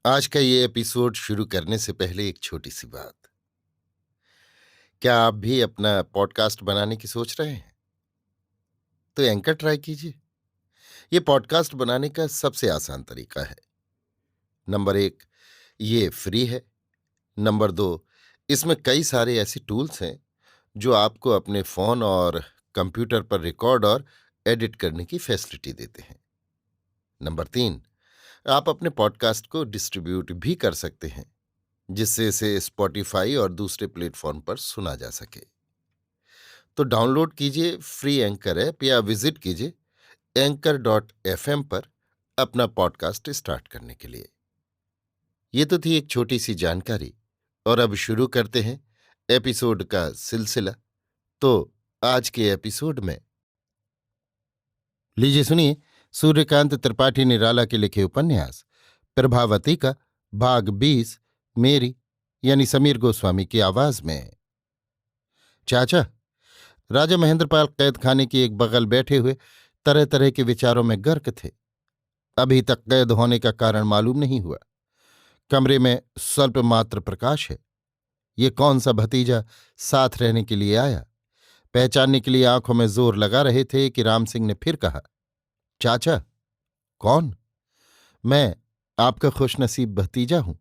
आज का ये एपिसोड शुरू करने से पहले एक छोटी सी बात। क्या आप भी अपना पॉडकास्ट बनाने की सोच रहे हैं? तो एंकर ट्राई कीजिए। ये पॉडकास्ट बनाने का सबसे आसान तरीका है। नंबर 1, ये फ्री है। नंबर 2, इसमें कई सारे ऐसे टूल्स हैं जो आपको अपने फोन और कंप्यूटर पर रिकॉर्ड और एडिट करने की फैसिलिटी देते हैं। नंबर 3, आप अपने पॉडकास्ट को डिस्ट्रीब्यूट भी कर सकते हैं, जिससे इसे स्पॉटिफाई और दूसरे प्लेटफॉर्म पर सुना जा सके। तो डाउनलोड कीजिए फ्री एंकर ऐप या विजिट कीजिए anchor.fm पर अपना पॉडकास्ट स्टार्ट करने के लिए। ये तो थी एक छोटी सी जानकारी, और अब शुरू करते हैं एपिसोड का सिलसिला। तो आज के एपिसोड में लीजिए सुनिए सूर्यकांत त्रिपाठी निराला के लिखे उपन्यास प्रभावती का भाग 20 मेरी यानी समीर गोस्वामी की आवाज में। चाचा, राजा महेंद्रपाल कैद खाने की एक बगल बैठे हुए तरह तरह के विचारों में गर्क थे। अभी तक कैद होने का कारण मालूम नहीं हुआ। कमरे में स्वल्प मात्र प्रकाश है। ये कौन सा भतीजा साथ रहने के लिए आया? पहचानने के लिए आंखों में जोर लगा रहे थे कि राम सिंह ने फिर कहा, चाचा। कौन? मैं आपका खुशनसीब भतीजा हूं।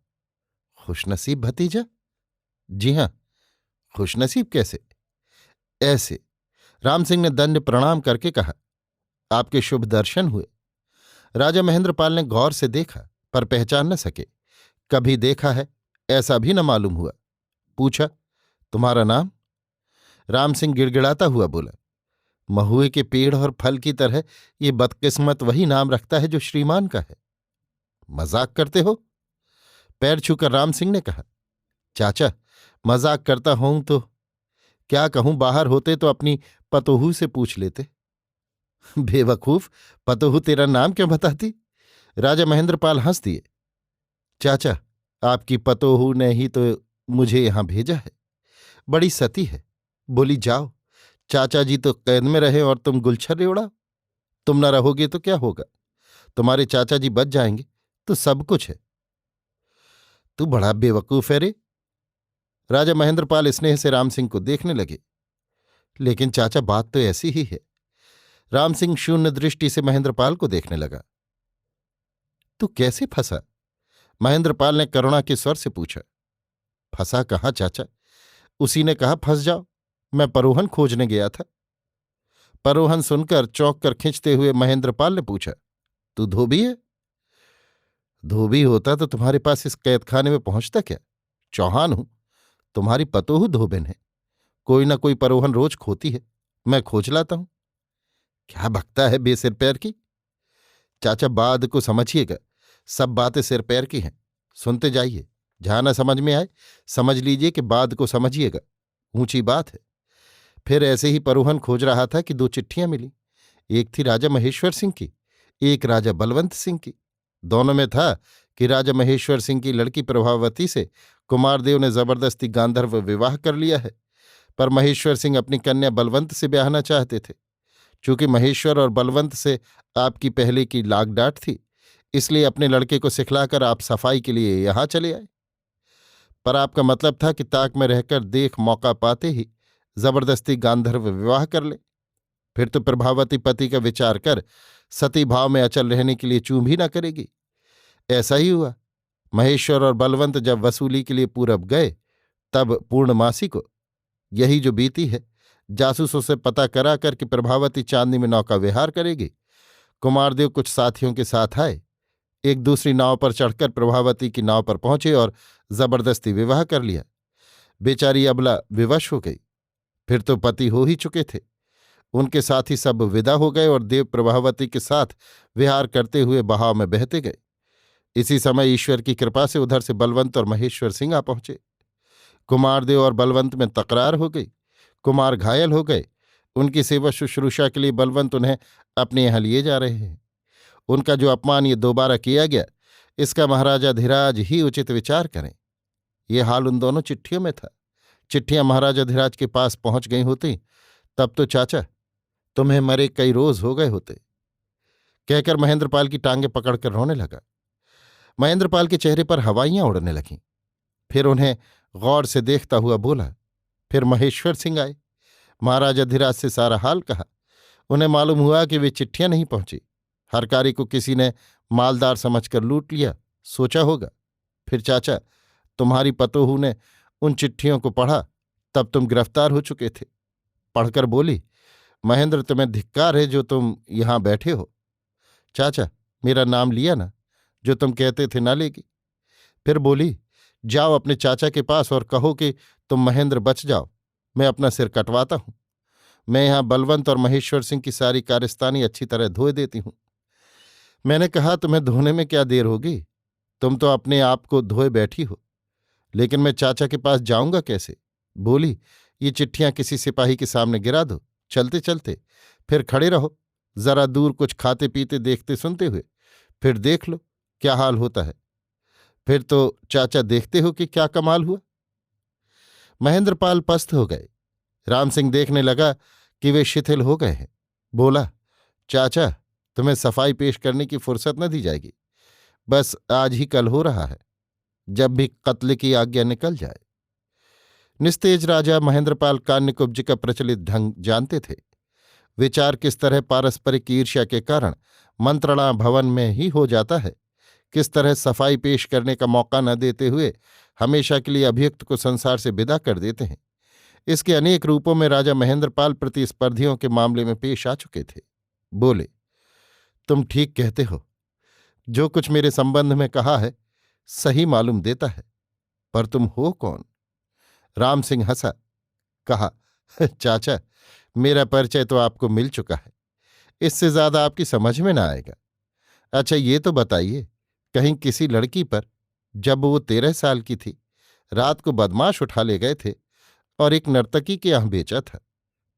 खुशनसीब भतीजा? जी हां। खुशनसीब कैसे? ऐसे। राम सिंह ने दंड प्रणाम करके कहा, आपके शुभ दर्शन हुए। राजा महेंद्रपाल ने गौर से देखा पर पहचान न सके। कभी देखा है ऐसा भी न मालूम हुआ। पूछा, तुम्हारा नाम? राम सिंह गिड़गिड़ाता हुआ बोला, महुए के पेड़ और फल की तरह ये बदकिस्मत वही नाम रखता है जो श्रीमान का है। मजाक करते हो? पैर छूकर राम सिंह ने कहा, चाचा, मजाक करता हूं तो क्या कहूं, बाहर होते तो अपनी पतोहू से पूछ लेते। बेवकूफ, पतोहू तेरा नाम क्यों बताती? राजा महेंद्रपाल हंस दिए। चाचा, आपकी पतोहू ने ही तो मुझे यहां भेजा है। बड़ी सती है। बोली, जाओ, चाचा जी तो कैद में रहे और तुम गुलछर्रे उड़ाओ। तुम न रहोगे तो क्या होगा? तुम्हारे चाचा जी बच जाएंगे तो सब कुछ है। तू बड़ा बेवकूफ है रे। राजा महेंद्रपाल स्नेह से राम सिंह को देखने लगे। लेकिन चाचा, बात तो ऐसी ही है। राम सिंह शून्य दृष्टि से महेंद्रपाल को देखने लगा। तू कैसे फंसा? महेंद्रपाल ने करुणा के स्वर से पूछा। फंसा कहाँ चाचा? उसी ने कहा फंस जाओ। मैं परोहन खोजने गया था। परोहन सुनकर चौंक कर खींचते हुए महेंद्रपाल ने पूछा, तू धोबी है? धोबी होता तो तुम्हारे पास इस कैदखाने में पहुंचता क्या? चौहान हूं। तुम्हारी पतोहू धोबिन है। कोई ना कोई परोहन रोज खोती है, मैं खोज लाता हूं। क्या बकता है बेसिर पैर की? चाचा, बाद को समझिएगा। सब बातें सिर पैर की हैं। सुनते जाइए। जहां न समझ में आए समझ लीजिए कि बाद को समझिएगा। ऊंची बात है। फिर ऐसे ही परोहन खोज रहा था कि 2 चिट्ठियां मिली। एक थी राजा महेश्वर सिंह की, एक राजा बलवंत सिंह की। दोनों में था कि राजा महेश्वर सिंह की लड़की प्रभावती से कुमारदेव ने जबरदस्ती गांधर्व विवाह कर लिया है, पर महेश्वर सिंह अपनी कन्या बलवंत से ब्याहना चाहते थे। चूंकि महेश्वर और बलवंत से आपकी पहले की लागडाट थी, इसलिए अपने लड़के को सिखलाकर आप सफाई के लिए यहां चले आए। पर आपका मतलब था कि ताक में रहकर देख मौका पाते ही जबरदस्ती गांधर्व विवाह कर ले। फिर तो प्रभावती पति का विचार कर सती भाव में अचल रहने के लिए चूं भी न करेगी। ऐसा ही हुआ। महेश्वर और बलवंत जब वसूली के लिए पूरब गए, तब पूर्णमासी को यही जो बीती है, जासूसों से पता करा कर कि प्रभावती चांदनी में नौका विहार करेगी। कुमारदेव कुछ साथियों के साथ आए, एक दूसरी नाव पर चढ़कर प्रभावती की नाव पर पहुंचे और जबरदस्ती विवाह कर लिया। बेचारी अबला विवश हो गई। फिर तो पति हो ही चुके थे। उनके साथ ही सब विदा हो गए और देव प्रभावती के साथ विहार करते हुए बहाव में बहते गए। इसी समय ईश्वर की कृपा से उधर से बलवंत और महेश्वर सिंह आ पहुंचे। कुमारदेव और बलवंत में तकरार हो गई। कुमार घायल हो गए। उनकी सेवा शुश्रूषा के लिए बलवंत उन्हें अपने यहां लिए जा रहे हैं। उनका जो अपमान ये दोबारा किया गया, इसका महाराजा धीराज ही उचित विचार करें। ये हाल उन दोनों चिट्ठियों में था। चिट्ठियां महाराजा धीराज के पास पहुंच गई होती तब तो चाचा, तुम्हें मरे कई रोज हो गए होते। कहकर महेंद्रपाल की टांगें पकड़कर रोने लगा। महेंद्रपाल के चेहरे पर हवाइयां उड़ने लगीं। फिर उन्हें गौर से देखता हुआ बोला, फिर महेश्वर सिंह आए। महाराज अधिराज से सारा हाल कहा। उन्हें मालूम हुआ कि वे चिट्ठियां नहीं पहुंची। हरकारी को किसी ने मालदार समझकर लूट लिया, सोचा होगा। फिर चाचा, तुम्हारी पतोहू ने उन चिट्ठियों को पढ़ा, तब तुम गिरफ्तार हो चुके थे। पढ़कर बोली, महेंद्र, तुम्हें धिक्कार है जो तुम यहां बैठे हो। चाचा, मेरा नाम लिया ना, जो तुम कहते थे ना लेगी। फिर बोली, जाओ अपने चाचा के पास और कहो कि तुम महेंद्र बच जाओ, मैं अपना सिर कटवाता हूं। मैं यहां बलवंत और महेश्वर सिंह की सारी कारस्तानी अच्छी तरह धोए देती हूं। मैंने कहा, तुम्हें धोने में क्या देर होगी, तुम तो अपने आप को धोए बैठी हो। लेकिन मैं चाचा के पास जाऊंगा कैसे? बोली, ये चिट्ठियां किसी सिपाही के सामने गिरा दो, चलते चलते फिर खड़े रहो, जरा दूर कुछ खाते पीते देखते सुनते हुए, फिर देख लो क्या हाल होता है। फिर तो चाचा देखते हो कि क्या कमाल हुआ। महेंद्रपाल पस्त हो गए। राम सिंह देखने लगा कि वे शिथिल हो गए हैं। बोला, चाचा, तुम्हें सफाई पेश करने की फुर्सत न दी जाएगी। बस आज ही कल हो रहा है, जब भी कत्ल की आज्ञा निकल जाए। निस्तेज राजा महेंद्रपाल कान्यकुब्ज का प्रचलित ढंग जानते थे। विचार किस तरह पारस्परिक ईर्ष्या के कारण मंत्रणा भवन में ही हो जाता है, किस तरह सफाई पेश करने का मौका न देते हुए हमेशा के लिए अभियुक्त को संसार से विदा कर देते हैं, इसके अनेक रूपों में राजा महेंद्रपाल प्रतिस्पर्धियों के मामले में पेश आ चुके थे। बोले, तुम ठीक कहते हो। जो कुछ मेरे संबंध में कहा है सही मालूम देता है, पर तुम हो कौन? राम सिंह हंसा, कहा, चाचा, मेरा परिचय तो आपको मिल चुका है, इससे ज्यादा आपकी समझ में ना आएगा। अच्छा, ये तो बताइए, कहीं किसी लड़की पर, जब वो 13 साल की थी, रात को बदमाश उठा ले गए थे और एक नर्तकी के यहां बेचा था।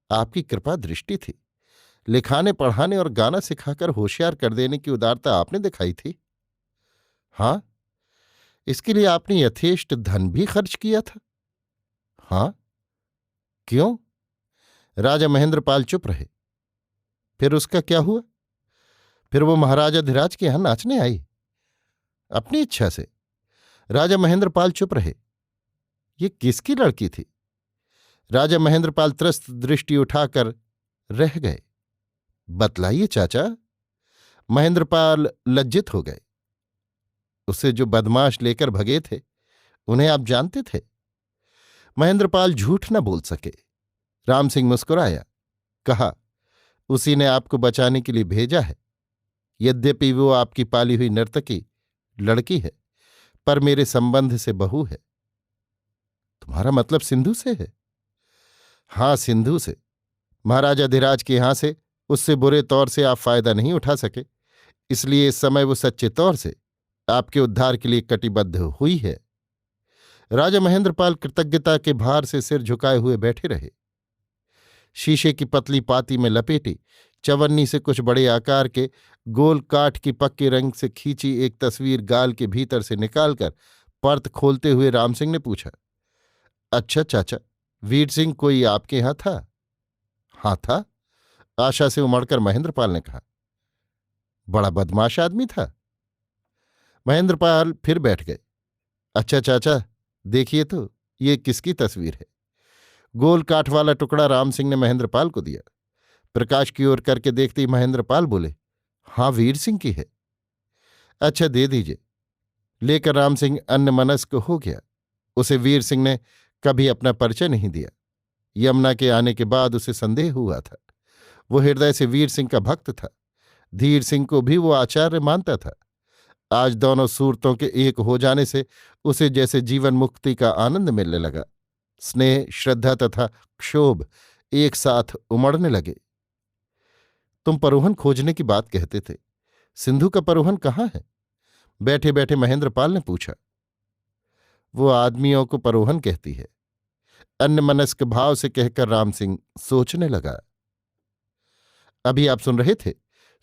आपकी कृपा दृष्टि थी, लिखाने पढ़ाने और गाना सिखाकर होशियार कर देने की उदारता आपने दिखाई थी। हाँ, इसके लिए आपने यथेष्ट धन भी खर्च किया था। हाँ, क्यों? राजा महेंद्रपाल चुप रहे। फिर उसका क्या हुआ? फिर वो महाराजा धीराज के यहां नाचने आई अपनी इच्छा से। राजा महेंद्रपाल चुप रहे। ये किसकी लड़की थी? राजा महेंद्रपाल त्रस्त दृष्टि उठाकर रह गए। बतलाइए चाचा। महेंद्रपाल लज्जित हो गए। उसे जो बदमाश लेकर भगे थे, उन्हें आप जानते थे? महेंद्रपाल झूठ न बोल सके। राम सिंह मुस्कुराया, कहा, उसी ने आपको बचाने के लिए भेजा है। यद्यपि वो आपकी पाली हुई नर्तकी लड़की है, पर मेरे संबंध से बहू है। तुम्हारा मतलब सिंधु से है? हां, सिंधु से। महाराजा धीराज के यहां से उससे बुरे तौर से आप फायदा नहीं उठा सके, इसलिए इस समय वो सच्चे तौर से आपके उद्धार के लिए कटिबद्ध हुई है। राजा महेंद्रपाल कृतज्ञता के भार से सिर झुकाए हुए बैठे रहे। शीशे की पतली पाती में लपेटी चवन्नी से कुछ बड़े आकार के गोल काठ की पक्के रंग से खींची एक तस्वीर गाल के भीतर से निकालकर पर्त खोलते हुए राम सिंह ने पूछा, अच्छा चाचा, वीर सिंह कोई आपके यहां था? हाँ था, आशा से उमड़कर महेंद्रपाल ने कहा। बड़ा बदमाश आदमी था? महेंद्रपाल फिर बैठ गए। अच्छा चाचा, देखिए तो ये किसकी तस्वीर है? गोल काठ वाला टुकड़ा राम सिंह ने महेंद्रपाल को दिया। प्रकाश की ओर करके देखते ही महेंद्रपाल बोले, हां, वीर सिंह की है। अच्छा, दे दीजिए। लेकर राम सिंह अन्यमनस्क हो गया। उसे वीर सिंह ने कभी अपना परिचय नहीं दिया। यमुना के आने के बाद उसे संदेह हुआ था। वो हृदय से वीर सिंह का भक्त था। धीर सिंह को भी वो आचार्य मानता था। आज दोनों सूरतों के एक हो जाने से उसे जैसे जीवन मुक्ति का आनंद मिलने लगा। स्नेह, श्रद्धा तथा क्षोभ एक साथ उमड़ने लगे। तुम परोहन खोजने की बात कहते थे, सिंधु का परोहन कहाँ है? बैठे बैठे महेंद्रपाल ने पूछा। वो आदमियों को परोहन कहती है, अन्यमनस्क भाव से कहकर राम सिंह सोचने लगा। अभी आप सुन रहे थे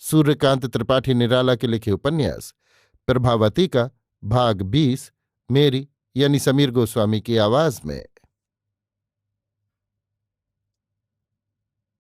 सूर्यकांत त्रिपाठी निराला के लिखे उपन्यास प्रभावती का भाग 20 मेरी यानी समीर गोस्वामी की आवाज में।